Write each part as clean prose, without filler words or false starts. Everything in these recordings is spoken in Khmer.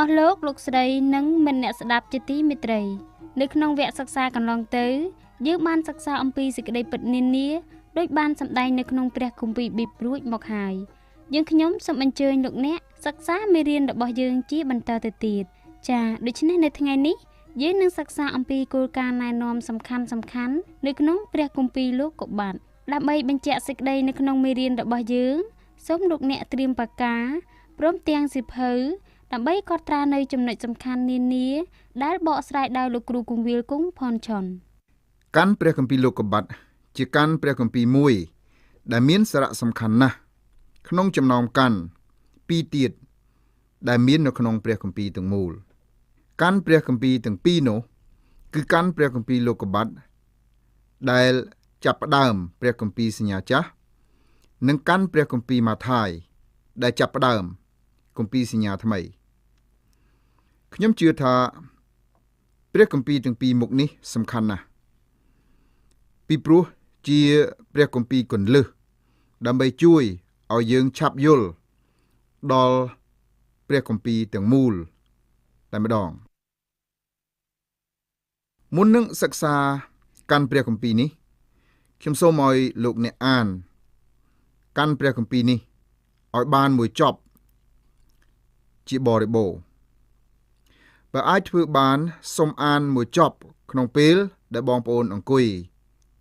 អស់លោកស្រីនិងមិនអ្នកស្ដាប់ជាទីមេត្រីនៅក្នុងវគ្គសិក្សាកន្លងទៅយើងបានសិក្សាអំពីសេចក្តីពិតនានាដោយបានសម្ដែងនៅក្នុងព្រះគម្ពីរប៊ីព្រួចមកហើយយើងខ្ញុំសូមអញ្ជើញលោកអ្នកសិក្សាមេរៀនរបស់យើងជាបន្តទៅទៀតចា៎ដូច្នេះនៅថ្ងៃនេះយើងនឹងសិក្សាអំពីគោលការណ៍ណែនាំសំខាន់នៅក្នុងព្រះគម្ពីរលោកុបាទដើម្បីបញ្ជាក់សេចក្តីនៅក្នុងមេរៀនរបស់យើងសូមលោកអ្នកត្រៀមពូកកាព្រមទាំងសៀវភៅដើម្បីកត់ត្រានៅចំណុចសំខាន់នានាដែលបកស្រាយដោយលោកគ្រូគង្វាលគង់ផនឆុនកាន់ព្រះគម្ពីរលោកុបាទជាកាន់ព្រះគម្ពីរមួយដែលមានសារៈសំខាន់ណាស់ក្នុងចំណោមកាន់ពីរទៀតដែលមាននៅក្នុងព្រះគម្ពីរទាំងមូលកាន់ព្រះគម្ពីរទាំងពីរនោះគឺកាន់ព្រះគម្ពីរលោកុបាទដែលចាប់ផ្ដើមព្រះគម្ពីរសញ្ញាចាស់និងកាន់ព្រះគម្ពីរម៉ាថាយដែលចាប់ផ្ដើមគម្ពីរសញ្ញាថ្មីខ្ញុំជឿថាព្រះគម្ពីរទាំងពីរមុខនេះសំខាន់ណាស់ពីព្រោះជាព្រះគម្ពីរគន្លឹះដើម្បីជួយឲ្យយើងឆាប់យល់ដល់ព្រះគម្ពីរទាំងមូលតែម្ដងមុននឹងសិក្សាកាន់ព្រះគម្ពីរនេះខ្ញុំសូមឲ្យលោកអ្នកអានកាន់ព្រះគម្ពីរនេះឲ្យបានមួយចប់ជាបរិបូរណ៍បើអាចធ្វើបានសូមអានមួយចប់ក្នុងពេលដែលបងប្អូនអង្គុយ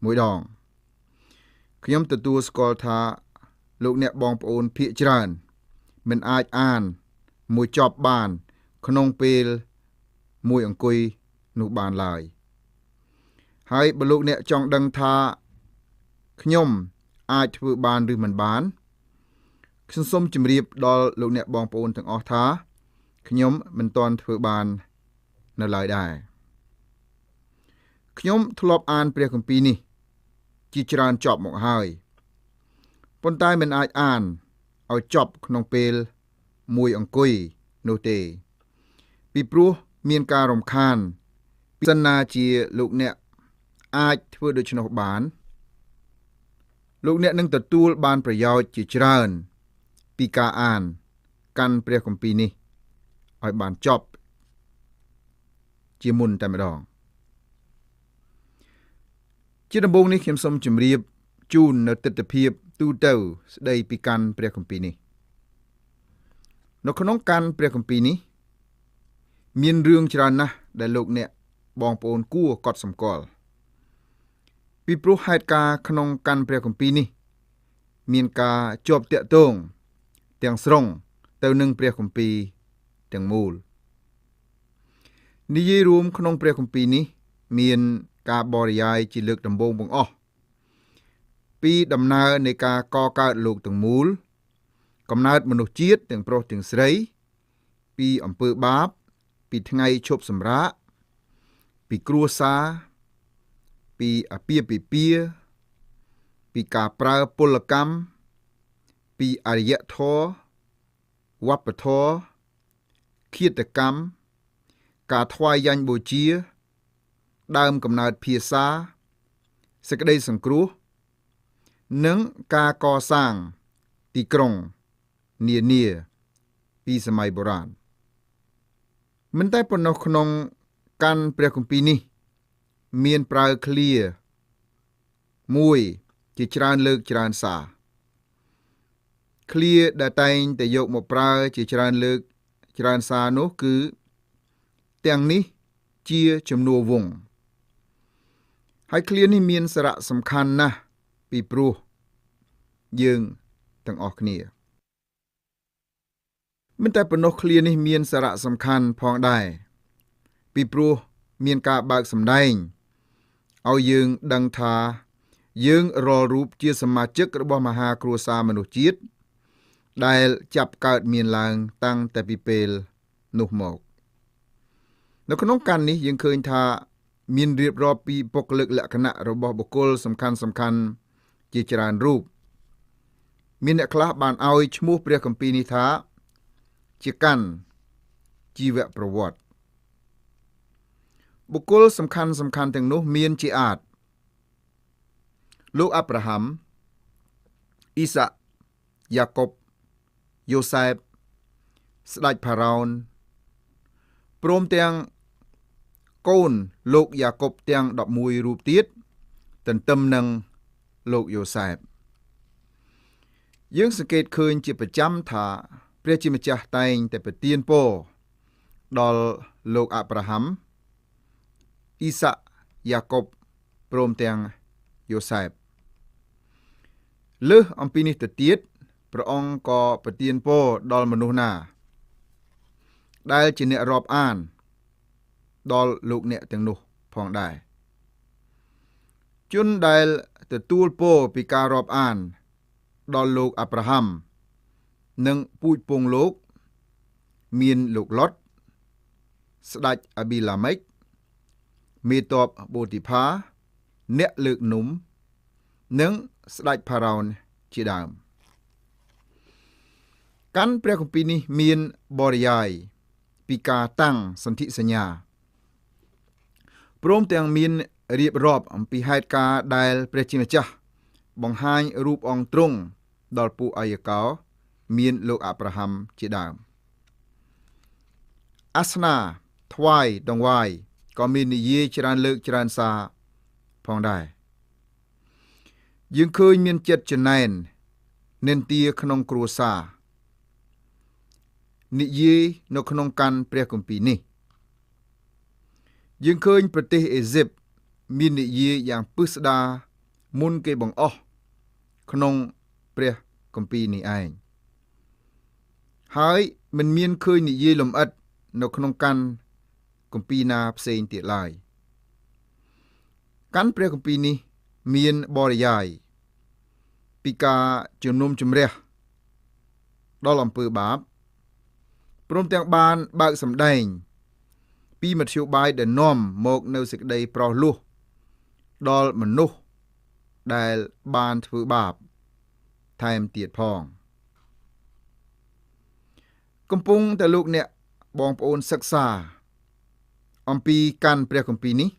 មួយដងខ្ញុំទទួលស្គាល់ថាលោកអ្នកបងប្អូនភាគច្រើនមិនអាចអានមួយចប់បានក្នុងពេលមួយអង្គុយនោះបានឡើយហើយបើលោកអ្នកចង់ដឹងថាខ្ញុំអាចធ្វើបានឬមិនបានខ្ញុំសូមជម្រាបដល់លោកអ្នកបងប្អូនទាំងអស់ថាខ្ញុំមិនទាន់ធ្វើបាននៅឡើយដែរខ្ញុំធ្លាប់អានព្រះគម្ពីរនេះជាច្រើនចប់មកហើយប៉ុន្តែមិនអាចអានឲ្យចប់ក្នុងពេលមួយអង្គុយនោះទេពីព្រោះមានការរំខានសិនណាជាលោកអ្នកអាចធ្វើដូច្នោះបានលោកអ្នកនឹងទទួលបានប្រយោជន៍ជាច្រើនពីការអានកាន់ព្រះគម្ពីរនេះឲ្យបានចប់ជាមុនតែម្ដងជាដំបូងនេះខ្ញុំសូមជម្រាបជូននៅទិដ្ឋភាពទូទៅស្ដីពីកាន់ព្រះគម្ពីរនេះនៅក្នុងកាន់ព្រះគម្ពីរនេះមានរឿងច្រើនណាស់ដែលលោកអ្នកបងប្អូនគួរកត់សម្គាល់ពីព្រោះហេតុការណ៍ក្នុងកាន់ព្រះគម្ពីរនេះមានការជាប់តាក់ទងទាំងស្រុងទៅនឹងព្រះគម្ពីរទាំងមូលនិយាយរួមក្នុងព្រះគម្ពីរនេះមានការបរិយាយជាលើកដំបូងបង្អស់ពីដំណើរនៃការកកើតលោកទាំងមូលកំណើតមនុស្សជាតិទាំងប្រុសទាំងស្រីពីអំពើបាបពីថ្ងៃឈប់សម្រាកពីគ្រួសារពីអាពាហ៍ពិពាហ៍ពីការប្រើពលកម្មពីអរិយធម៌វប្បធម៌ឃាតកម្មការថ្វាយយ៉ាញ់បូជាដើមកំណើតភាសាសេចក្តីសង្គ្រោះនិងការកសាងទីក្រុងនានាពីសម័យបុរាណមិនតែប៉ុណ្ណោះក្នុងកាន់ព្រះគម្ពីរនេះមានប្រើឃ្លាមួយជាច្រើនលើកច្រើនសារឃ្លាដែលតែងតែយកមកប្រើជាច្រើនលើកច្រើនសារនោះគឺទាំងនេះជាជំនួសវងហើយឃ្លានេះមានសារៈសំខាន់ណាស់ពីព្រោះយើងទាំងអស់គ្នាមិនតែប៉ុណ្ណោះឃ្លានេះមានសារៈសំខាន់ផងដែរពីព្រោះមានការបើកសម្ដែងឲ្យយើងដឹងថាយើងរាល់រូបជាសមាជិករបស់មហាគ្រួសារមនុស្សជាតិដែលចាប់កើតមានឡើងតាំងតែពីពេលនោះមកនៅក្នុងកាន់នេះយើងឃើញថាមានរៀបរាប់ពីបុគ្គលិកលក្ខណៈរបស់បុគ្គលសំខាន់ជាច្រើនរូបមានអ្នកខ្លះបានឲ្យឈ្មោះព្រះគម្ពីរនេះថាជាកាន់ជីវប្រវត្តិបុគ្គលសំខាន់ទាំងនោះមានជាអាចលោកអាប់រ៉ាហាំអ៊ីសាក់យ៉ាកុបយូសែបស្ដេចផារ៉ោន ព្រមទាំងកូនលោកយ៉ាកុបទាំង11រូបទៀតទន្ទឹមនឹងលោកយូសែបយើងសង្កេតឃើញជាប្រចាំថាព្រះជាម្ចាស់តែងតែប្រទានពរដល់លោកអាប់រ៉ាហាំអ៊ីសាក់យ៉ាកុបព្រមទាំងយូសែបលើសអំពីនេះទៅទៀតព្រះអង្គក៏ប្រទានពរដល់មនុស្សណាដែលជាអ្នករាប់អានដល់លោកអ្នកទាំងនោះផងដែរជនដែលទទួលពរពីការរាប់អានដល់លោកអាប់រ៉ាហាំនិងពូជពងលោកមានលោកឡុតស្ដេចអាប៊ីឡាម៉េកមេទ័ពបូទីផាអ្នកលើកនំនិងស្ដេចផារ៉ោនជាដើមកាន់ព្រះគម្ពីរនេះមានបរិយាយពីការតាំងសន្ធិសញ្ញាព្រមទាំងមានរៀបរាប់អំពីហេតុការណ៍ដែលព្រះជាម្ចាស់បង្ហាញរូបអង្គទ្រង់ដល់ពួកអាយកោមានលោកអាប់រ៉ាហាំជាដើមអាសនាថ្វាយដង្វាយក៏មាននិយាយច្រើនលើកច្រើនសារផងដែរយើងឃើញមានចិត្តចំណែននិន្ទាក្នុងគ្រួសារនិយាយនៅក្នុងកាន់ព្រះគម្ពីរនេះយើងឃើញប្រទេសអេស៊ីបមាននិយាយយ៉ាងពិស្ដារមុនគេបង្អស់ក្នុងព្រះគម្ពីរនេះឯងហើយមិនមានឃើញនិយាយលម្អិតនៅក្នុងកាន់គម្ពីរណាផ្សេងទៀតឡើយកាន់ព្រះគម្ពីរនេះមានបរិយាយពីការជំនុំជម្រះដល់អំពើបាបព្រមទាំងបានបើកសម្ដែងពីមធ្យោបាយដែលនាំមកនៅសេចក្តីប្រោសលោះដល់មនុស្សដែលបានធ្វើបាបថែមទៀតផងកំពុងតែលោកអ្នកបងប្អូនសិក្សាអំពីកាន់ព្រះគម្ពីរនេះ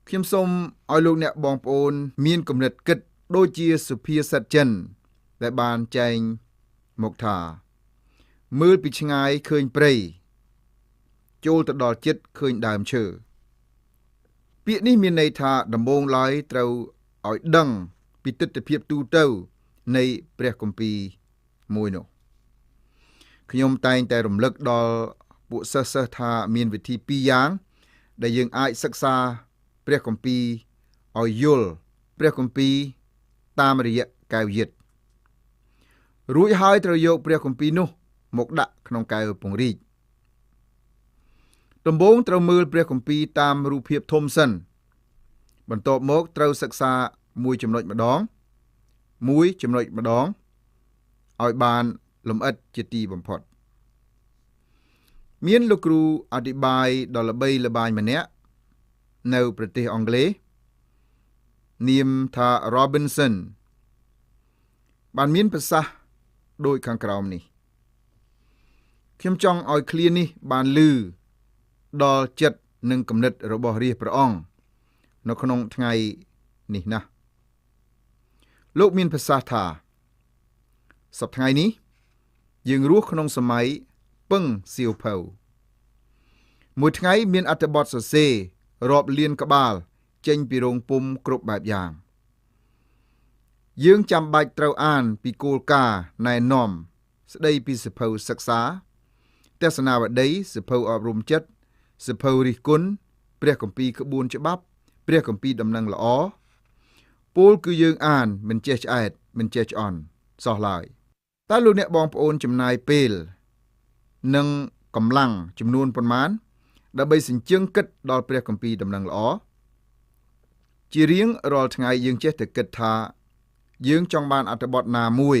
ខ្ញុំសូមឲ្យលោកអ្នកបងប្អូនមានគំនិតគិតដូចជាសុភាសិតចិនដែលបានចែងមកថាមើលពីឆ្ងាយឃើញព្រៃចូលទៅដល់ជិតឃើញដើមឈើពាក្យនេះមានន័យថាដំបូងឡើយត្រូវឲ្យដឹងពីទិដ្ឋភាពទូទៅនៃព្រះគម្ពីរមួយនោះខ្ញុំតែងតែរំលឹកដល់ពួកសិស្សថាមានវិធី2យ៉ាងដែលយើងអាចសិក្សាព្រះគម្ពីរឲ្យយល់ព្រះគម្ពីរតាមរយៈកែវយឹតរួចហើយត្រូវយកព្រះគម្ពីរនោះមកដាក់ក្នុងកែវពង្រីកដំបូងត្រូវមើលព្រះគម្ពីរតាមរូបភាពធំសិនបន្ទាប់មកត្រូវសិក្សាមួយចំណុចម្ដងឲ្យបានលម្អិតជាទីបំផុតមានលោកគ្រូអធិប្បាយដ៏ល្បីល្បាញម្នាក់នៅប្រទេសអង់គ្លេសនាមថា Robinson បានមានប្រសាសន៍ដូចខាងក្រោមនេះខ្ញុំចង់ឲ្យឃ្លានេះបានឮដល់ចិត្តនិងគំនិតរបស់រាជព្រះអង្គនៅក្នុងថ្ងៃនេះណាស់លោកមានប្រសាសន៍ថាសប្តាហ៍ថ្ងៃនេះយើងរស់ក្នុងសម័យពឹងសៀវភៅមួយថ្ងៃមានអត្ថបទសរសេររាប់លានក្បាលចេញពីរោងពុម្ពគ្រប់បែបយ៉ាងយើងចាំបាច់ត្រូវអានពីគោលការណ៍ណែនាំស្ដីពីសៀវភៅសិក្សាទស្សនាវដ្តីសៀវភៅអប់រំចិត្តសៀវភៅរិះគន់ព្រះគម្ពីរក្បួនច្បាប់ព្រះគម្ពីរដំណឹងល្អពោលគឺយើងអានមិនចេះឆ្អែតមិនចេះឆ្អន់សោះឡើយតើលោកអ្នកបងប្អូនចំណាយពេលនិងកម្លាំងចំនួនប៉ុន្មានដើម្បីសញ្ជឹងគិតដល់ព្រះគម្ពីរដំណឹងល្អជារៀងរាល់ថ្ងៃយើងចេះតែគិតថាយើងចង់បានអត្ថបទណាមួយ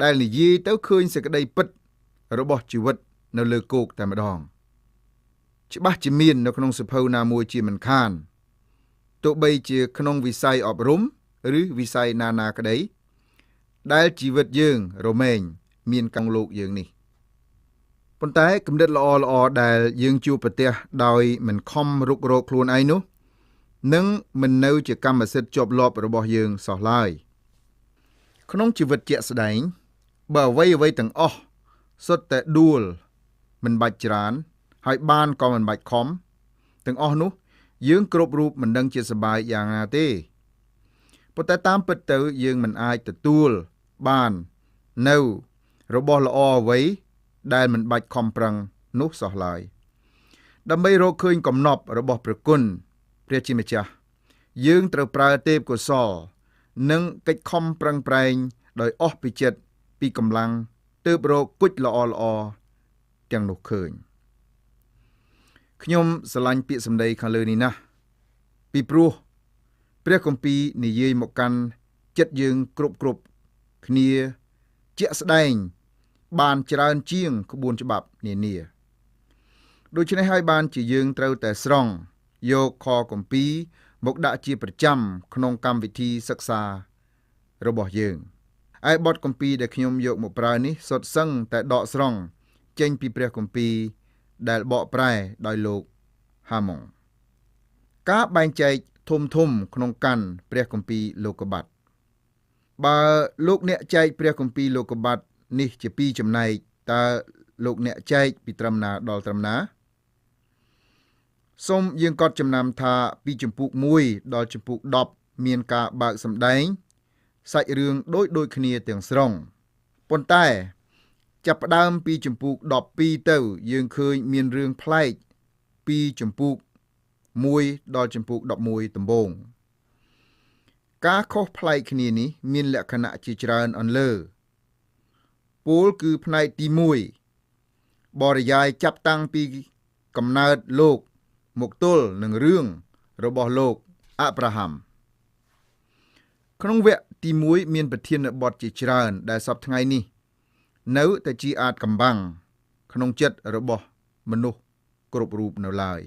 ដែលនិយាយទៅឃើញសេចក្តីពិតរបស់ជីវិតនៅលើគោកតែម្ដងច្បាស់ជាមាននៅក្នុងសៀវភៅណាមួយជាមិនខានទោះបីជាក្នុងវិស័យអប់រំឬវិស័យណាក្តីដែលជីវិតយើងរមែងមានក្នុងលោកយើងនេះប៉ុន្តែគំនិតល្អដែលយើងជួបប្រទះដោយមិនខំរុករកខ្លួនឯងនោះនឹងមិននៅជាកម្មសិទ្ធិជាប់លាប់របស់យើងសោះឡើយក្នុងជីវិតជាក់ស្ដែងបើអ្វីទាំងអស់សុទ្ធតែដួលមិនបាច់ច្រើន ហើយបានក៏មិនបាច់ខំទាំងអស់នោះយើងគ្រប់រូបមិនដឹងជាសប្បាយយ៉ាងណាទេប៉ុន្តែតាមពិតទៅយើងមិនអាចទទួលបាននៅរបស់ល្អអ្វីដែលមិនបាច់ខំប្រឹងនោះសោះឡើយដើម្បីរកឃើញកំណប់របស់ព្រះគុណព្រះជាម្ចាស់យើងត្រូវប្រើទេពកោសល្យនិងកិច្ចខំប្រឹងប្រែងដោយអស់ពីចិត្តពីកម្លាំងទើបរកគុជល្អទាំងនោះឃើញខ្ញុំស្រឡាញ់ពាក្យសម្ដីខាងលើនេះណាស់ពីព្រោះព្រះគម្ពីរនិយាយមកកាន់ចិត្តយើងគ្រប់គ្នាជាក់ស្ដែងបានច្រើនជាងក្បួនច្បាប់នានាដូច្នេះហើយបានជាយើងត្រូវតែស្រង់យកខគម្ពីរមកដាក់ជាប្រចាំក្នុងកម្មវិធីសិក្សារបស់យើងឯបទគម្ពីរដែលខ្ញុំយកមកប្រើនេះសុទ្ធសឹងតែដកស្រង់ចេញពីព្រះគម្ពីរដែលបកប្រែដោយលោកហាម៉ុងការបែងចែកធំក្នុងកាន់ព្រះគម្ពីរលោកុបាទបើលោកអ្នកចែកព្រះគម្ពីរលោកុបាទនេះជាពីរចំណែកតើលោកអ្នកចែកពីត្រឹមណាដល់ត្រឹមណាសូមយើងកត់ចំណាំថាពីជំពូក1ដល់ជំពូក10មានការបើកសម្ដែងសាច់រឿងដូចគ្នាទាំងស្រុងប៉ុន្តែចាប់ផ្ដើមពីជំពូក12ទៅយើងឃើញមានរឿងប្លែកពីជំពូក1ដល់ជំពូក11ដំបូងការខុសប្លែកគ្នានេះមានលក្ខណៈជាច្រើនអន្លើពោលគឺផ្នែកទី1បរិយាយចាប់តាំងពីកំណើតលោកមកទល់នឹងរឿងរបស់លោកអាប់រ៉ាហាំក្នុងវគ្គទី1មានប្រធានបទជាច្រើនដែលសពថ្ងៃនេះនៅតែជាអាចកំបាំងក្នុងចិត្តរបស់មនុស្សគ្រប់រូបនៅឡើយ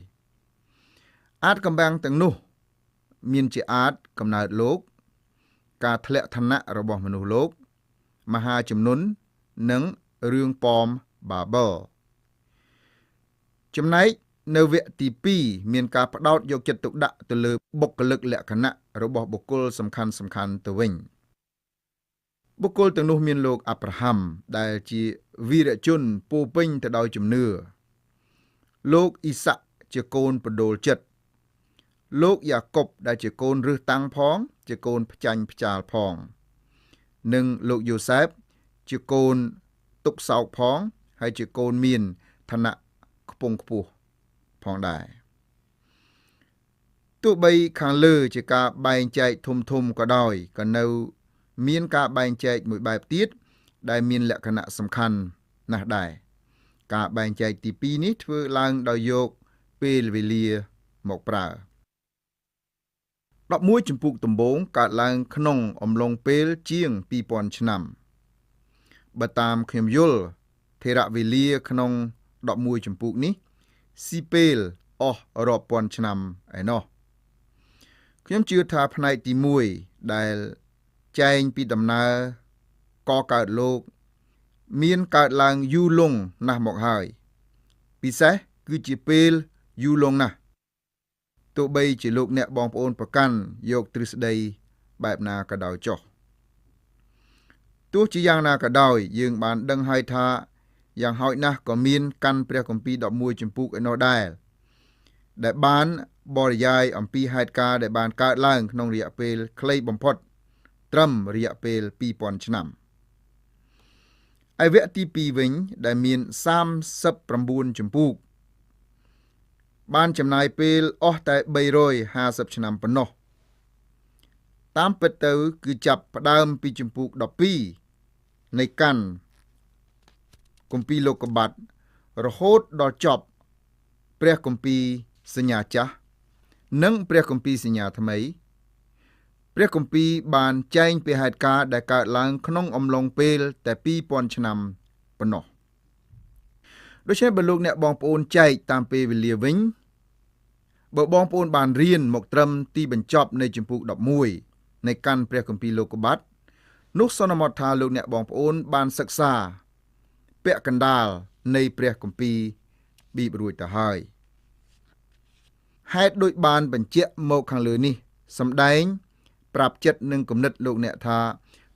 អាចកំបាំងទាំងនោះមានជាអាចកំណើតលោកការធ្លាក់ឋានៈរបស់មនុស្សលោកមហាជំនន់និងរឿងប៉មបាបលចំណែកនៅវគ្គទី2មានការផ្ដោតយកចិត្តទុកដាក់ទៅលើបុគ្គលិកលក្ខណៈរបស់បុគ្គលសំខាន់ទៅវិញបុគ្គលទាំងនោះមានលោកអាប់រ៉ាហាំដែលជាវីរជនពោពេញទៅដោយជំនឿលោកអ៊ីសាក់ជាកូនបដូលចិត្តលោកយ៉ាកុបដែលជាកូនរឹសតាំងផងជាកូនផ្ចាញ់ផ្ចាលផងនិងលោកយូសែបជាកូនទុកសោកផងហើយជាកូនមានឋានៈខ្ពង់ខ្ពស់ផងដែរទោះបីខាងលើជាការបែងចែកធំក៏ដោយក៏នៅមានការបែងចែកមួយបែបទៀតដែលមានលក្ខណៈសំខាន់ណាស់ដែរការបែងចែកទី2នេះធ្វើឡើងដោយយកពេលវេលាមកប្រើ11ជំពូកដំបូងកើតឡើងក្នុងអំឡុងពេលជាង 2000 ឆ្នាំបើតាមខ្ញុំយល់ថេរវេលាក្នុង11ជំពូកនេះស៊ីពេលអស់រាប់ពាន់ឆ្នាំឯណោះខ្ញុំជឿថាផ្នែកទី1ដែលចែងពីដំណើរកកើតលោកមានកើតឡើងយូរលង់ណាស់មកហើយពិសេសគឺជាពេលយូរលង់ណាស់ទោះបីជាលោកអ្នកបងប្អូនប្រកាន់យកទ្រឹស្ដីបែបណាក៏ដោយចុះទោះជាយ៉ាងណាក៏ដោយយើងបានដឹងហើយថាយ៉ាងហោចណាស់ក៏មានកាន់ព្រះគម្ពីរ11ជំពូកឯណោះដែរដែលបានបរិយាយអំពីហេតុការណ៍ដែលបានកើតឡើងក្នុងរយៈពេលខ្លីបំផុតត្រឹមរយៈពេល 2000 ឆ្នាំឯវគ្គទី2វិញដែលមាន39ជំពូកបានចំណាយពេលអស់តែ350ឆ្នាំប៉ុណ្ណោះតាមពិតទៅគឺចាប់ផ្ដើមពីជំពូក12នៃកាន់គម្ពីរលោកុបាទរហូតដល់ចប់ព្រះគម្ពីរសញ្ញាចាស់និងព្រះគម្ពីរសញ្ញាថ្មីព្រះគម្ពីរបានចែងពីហេតុការណ៍ដែលកើតឡើងក្នុងអំឡុងពេលតែ 2000 ឆ្នាំប៉ុណ្ណោះដូច្នេះបើលោកអ្នកបងប្អូនចែកតាមពេលវេលាវិញបើបងប្អូនបានរៀនមកត្រឹមទីបញ្ចប់នៃជំពូក11នៃកាន់ព្រះគម្ពីរលោកុបាទនោះសន្មតថាលោកអ្នកបងប្អូនបានសិក្សាពាក់កណ្ដាលនៃព្រះគម្ពីរប៊ីបរួចទៅហើយហេតុដូចបានបញ្ជាក់មកខាងលើនេះសម្ដែងប្រាប់ចិត្តនិងគំនិតលោកអ្នកថា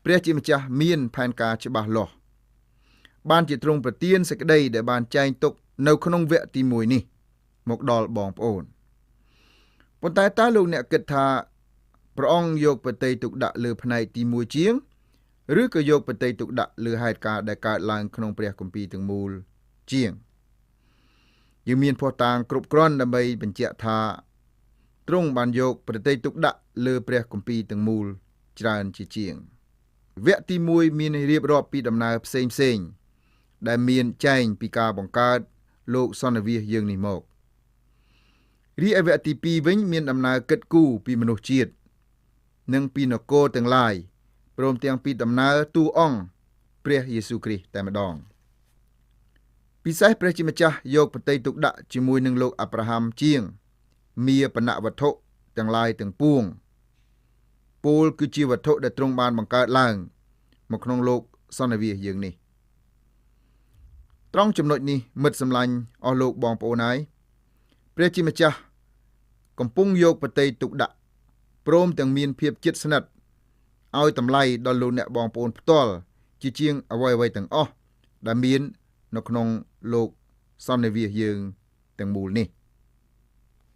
ព្រះជាម្ចាស់មានផែនការច្បាស់លាស់បានជាទ្រង់ប្រទានសេចក្តីដែលបានចែងទុក នៅក្នុងវគ្គទី1នេះមកដល់បងប្អូនប៉ុន្តែតើលោកអ្នកគិតថាព្រះអង្គយកប្រតិទុកដាក់លើផ្នែកទី1ជាងឬក៏យកប្រតិទុកដាក់លើហេតុការណ៍ដែលកើតឡើងក្នុងព្រះគម្ពីរទាំងមូលជាងយើងមានភស្តុតាងគ្រប់គ្រាន់ដើម្បីបញ្ជាក់ថាទ្រង់បានយកប្រតិទុកដាក់លើព្រះគម្ពីរទាំងមូលច្រើនជាងវគ្គទី1មានរៀបរាប់ពីដំណើរផ្សេងដែលមានចែងពីការបង្កើតលោកសន្និវាសយើងនេះមករីឯវគ្គទី2វិញមានដំណើរគិតគូរពីមនុស្សជាតិនិងពីនគរទាំងឡាយព្រមទាំងពីដំណើរតួអង្គព្រះយេស៊ូវគ្រីស្ទតែម្ដងពិសេសព្រះជាម្ចាស់យកប្រតិទុកដាក់ជាមួយនឹងលោកអាប់រ៉ាហាំជាងមានបណវត្ថុទាំងឡាយទាំងពួងពោលគឺជាវត្ថុដែលទ្រង់បានបង្កើតឡើងមកក្នុងលោកសន្និវាសយើងនេះត្រង់ចំណុចនេះមិត្តសម្លាញ់អស់លោកបងប្អូនហើយព្រះជាម្ចាស់កំពុងយកប្រតិទុកដាក់ព្រមទាំងមានភាពជិតស្និទ្ធឲ្យតម្លៃដល់លោកអ្នកបងប្អូនផ្ទាល់ជាជាងអ្វីៗទាំងអស់ដែលមាននៅក្នុងលោកសន្និវាសយើងទាំងមូលនេះ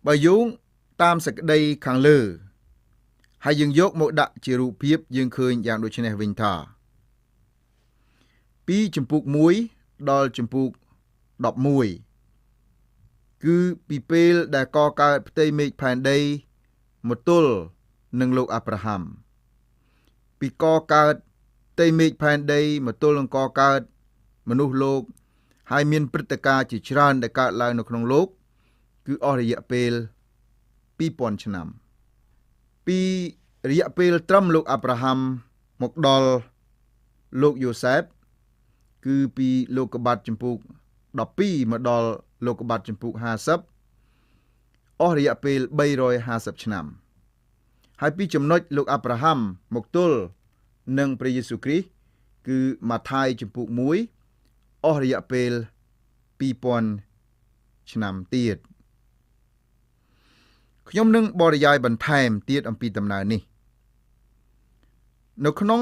បើយោងតាមសេចក្តីខាងលើហើយយើងយកមកដាក់ជារូបភាពយើងឃើញយ៉ាងដូចនេះវិញថាពីជំពូក1ដល់ជំពូក11គឺពីពេលដែលកកើតផ្ទៃមេឃផែនដីមកទល់នឹងលោកអាប់រ៉ាហាំពីកកើតផ្ទៃមេឃផែនដីមកទល់នឹងកកើតមនុស្សលោកហើយមានព្រឹត្តិការណ៍ជាច្រើនដែលកើតឡើងនៅក្នុងលោកគឺអស់រយៈពេល2000ឆ្នាំពីរយៈពេលត្រឹមលោកអាប់រ៉ាហាំមកដល់លោកយូសែបគឺពីលោកកបាត់ជំពូក12មកដល់លោកកបាត់ជំពូក50អស់រយៈពេល350ឆ្នាំហើយពីចំណុចលោកអាប់រ៉ាហាំមកទល់នឹងព្រះយេស៊ូវគ្រីស្ទគឺម៉ាថាយជំពូក1អស់រយៈពេល2000ឆ្នាំទៀតខ្ញុំនឹងបរិយាយបន្ថែមទៀតអំពីដំណើរនេះនៅក្នុង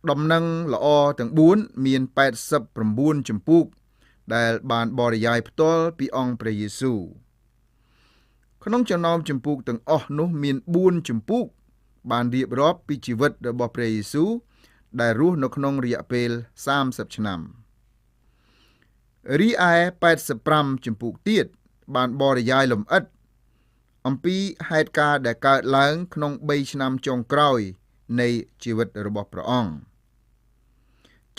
ដំណឹងល្អទាំង4មាន89ជំពូកដែលបានបរិយាយផ្ទាល់ពីអង្គព្រះយេស៊ូវក្នុងចំណោមជំពូកទាំងអស់នោះមាន4ជំពូកបានរៀបរាប់ពីជីវិតរបស់ព្រះយេស៊ូវដែលរស់នៅក្នុងរយៈពេល30ឆ្នាំរីឯ85ជំពូកទៀតបានបរិយាយលម្អិតអំពីហេតុការណ៍ដែលកើតឡើងក្នុង3ឆ្នាំចុងក្រោយនៃជីវិតរបស់ព្រះអង្គ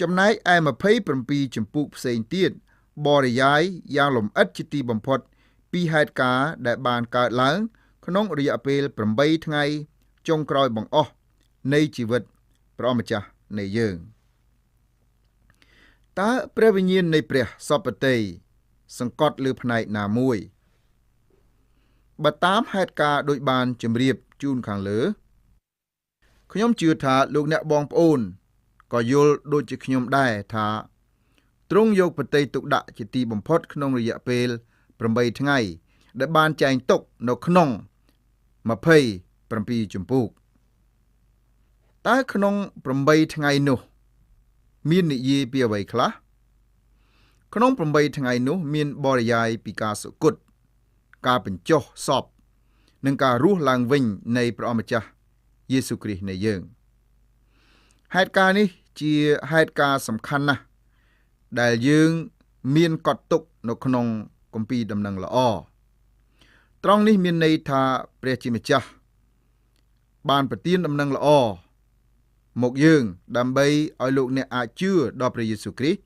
ចំណែកឯ27ជំពូកផ្សេងទៀតបរិយាយយ៉ាងលម្អិតជាទីបំផុតពីហេតុការណ៍ដែលបានកើតឡើងក្នុងរយៈពេល8ថ្ងៃចុងក្រោយបង្អស់នៃជីវិតព្រះម្ចាស់នៃយើងតើព្រះវិញ្ញាណនៃព្រះសព្វតីសង្កត់លើផ្នែកណាមួយបើតាមហេតុការណ៍ដូចបានជម្រាបជូនខាងលើខ្ញុំជឿថាលោកអ្នកបងប្អូនក៏យល់ដូចជាខ្ញុំដែរថាទ្រង់យកប្រតិទុកដាក់ជាទីបំផុតក្នុងរយៈពេល8ថ្ងៃដែលបានចែងទុកនៅក្នុង27ជំពូកតើក្នុង8ថ្ងៃនោះមាននិយាយពីអ្វីខ្លះក្នុង8ថ្ងៃនោះមានបរិយាយពីការសុគតការបញ្ចុះសពនិងការរស់ឡើងវិញនៃព្រះម្ចាស់យេស៊ូវគ្រីស្ទនៃយើងហេតុការណ៍នេះជាហេតុការណ៍សំខាន់ណាស់ដែលយើងមានកត់ទុកនៅក្នុងគម្ពីរដំណឹងល្អត្រង់នេះមានន័យថាព្រះជាម្ចាស់បានប្រទានដំណឹងល្អមកយើងដើម្បីឲ្យលោកអ្នកអាចជឿដល់ព្រះយេស៊ូវគ្រីស្ទ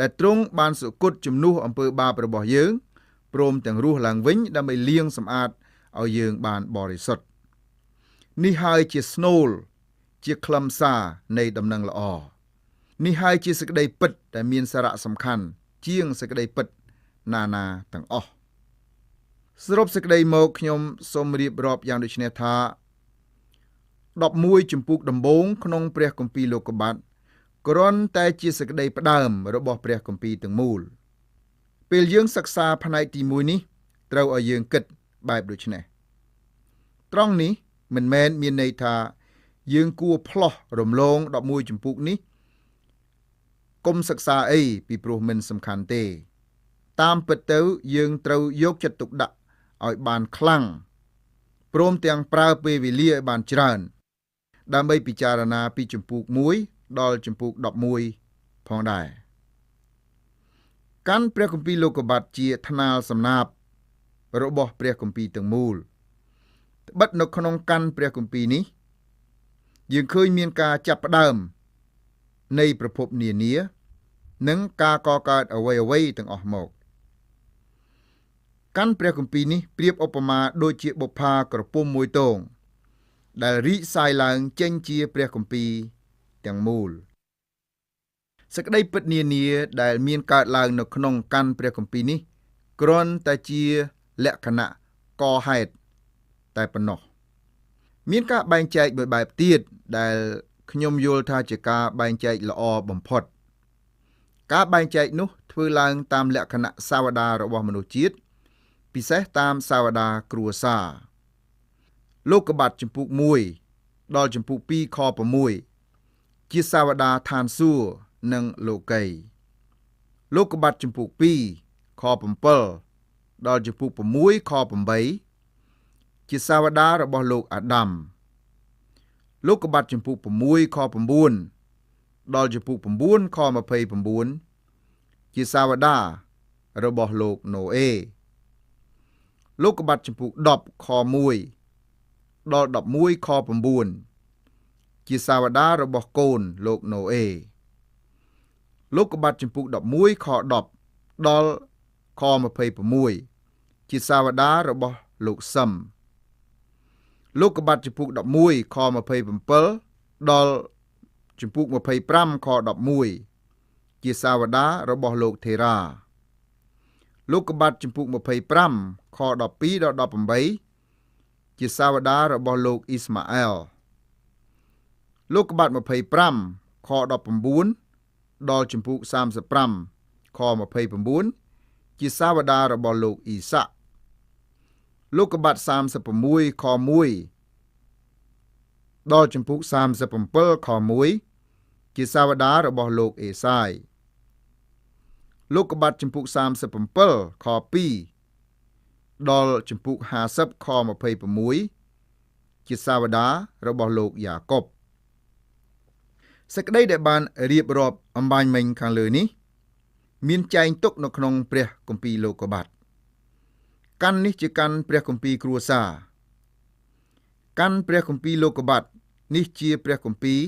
ដែលទ្រង់បានសុគតជំនួសអំពើបាបរបស់យើងព្រមទាំងរស់ឡើងវិញដើម្បីលាងសម្អាតឲ្យយើងបានបរិសុទ្ធនេះហើយជាស្នូលជាខ្លឹមសារនៃដំណឹងល្អនេះហើយជាសេចក្តីពិតដែលមានសារៈសំខាន់ជាងសេចក្តីពិតណាទាំងអស់សរុបសេចក្តីមកខ្ញុំសូមរៀបរាប់យ៉ាងដូចនេះថា11ជំពូកដំបូងក្នុងព្រះគម្ពីរលោកុបាទគ្រាន់តែជាសេចក្តីផ្ដើមរបស់ព្រះគម្ពីរទាំងមូលពេលយើងសិក្សាផ្នែកទី1នេះត្រូវឲ្យយើងគិតបែបដូចនេះត្រង់នេះមិនមែនមានន័យថាយើងគួរផ្លោះរំលង11ជំពូកនេះកុំសិក្សាអីពីព្រោះមិនសំខាន់ទេ តាមពិតទៅយើងត្រូវយកចិត្តទុកដាក់ឲ្យបានខ្លាំងព្រមទាំងប្រើពេលវេលាឲ្យបានច្រើនដើម្បីពិចារណាពីជំពូក1ដល់ជំពូក11ផងដែរកាន់ព្រះគម្ពីរលោកុបាទជាថ្នាលសំណាបរបស់ព្រះគម្ពីរទាំងមូលត្បិតនៅក្នុងកាន់ព្រះគម្ពីរនេះយើងឃើញមានការចាប់ផ្ដើមនៃប្រភពនានានិងការកកើតអ្វីៗទាំងអស់មកកាន់ព្រះគម្ពីរនេះប្រៀបឧបមាដូចជាបុប្ផាក្រពុំមួយទងដែលរីកសាយឡើងចេញជាព្រះគម្ពីរទាំងមូលសេចក្តីពិតនានាដែលមានកើតឡើងនៅក្នុងកាន់ព្រះគម្ពីរនេះគ្រាន់តែជាលក្ខណៈកហេតុតែប៉ុណ្ណោះមានការបែងចែកមួយបែបទៀតដែលខ្ញុំយល់ថាជាការបែងចែកល្អបំផុតការបែងចែកនោះធ្វើឡើងតាមលក្ខណៈសាវតារបស់មនុស្សជាតិពិសេសតាមសាវតាគ្រួសារលោកុបាទជំពូក1ដល់ជំពូក2ខ6ជាសាវតាឋានសួគ៌និងលោកីលោកុបាទជំពូក2ខ7ដល់ជំពូក6ខ8ជាសាវតារបស់លោកអាដាមលោកុបាទជំពូក6ខ9ដល់ជំពូក9ខ29ជាសាវតារបស់លោកណូអេលោកុបាទជំពូក10ខ1ដល់11ខ9ជាសាវតារបស់កូនលោកណូអេលោកុបាទជំពូក11ខ10ដល់ខ26ជាសាវតារបស់លោកសឹមលោកុបាទជំពូក11ខ27ដល់ជំពូក25ខ11ជាសាវតារបស់លោកថេរ៉ាលោកុបាទជំពូក25ខ12ដល់18ជាសាវតារបស់លោកអ៊ីស្ម៉ាអែលលោកុបាទ25ខ19ដល់ជំពូក35ខ29ជាសាវតារបស់លោកអ៊ីសាក់លោកុបាទ36ខ1ដល់ជំពូក37ខ1ជាសាវតារបស់លោកអេសាយលោកុបាទជំពូក37ខ2ដល់ជំពូក50ខ26ជាសាវតារបស់លោកយ៉ាកុបសេចក្តីដែលបានរៀបរាប់អំបញ្ញមិញខាងលើនេះមានចែងទុកនៅក្នុងព្រះគម្ពីរលោកុបាទកាន់នេះជាកាន់ព្រះគម្ពីរគ្រួសារកាន់ព្រះគម្ពីរលោកុបាទនេះជាព្រះគម្ពីរ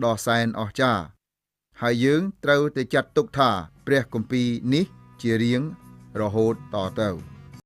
ដ៏សែនអស្ចារ្យហើយយើងត្រូវតែចាត់ទុកថាព្រះគម្ពីរនេះជារៀងរហូតតទៅ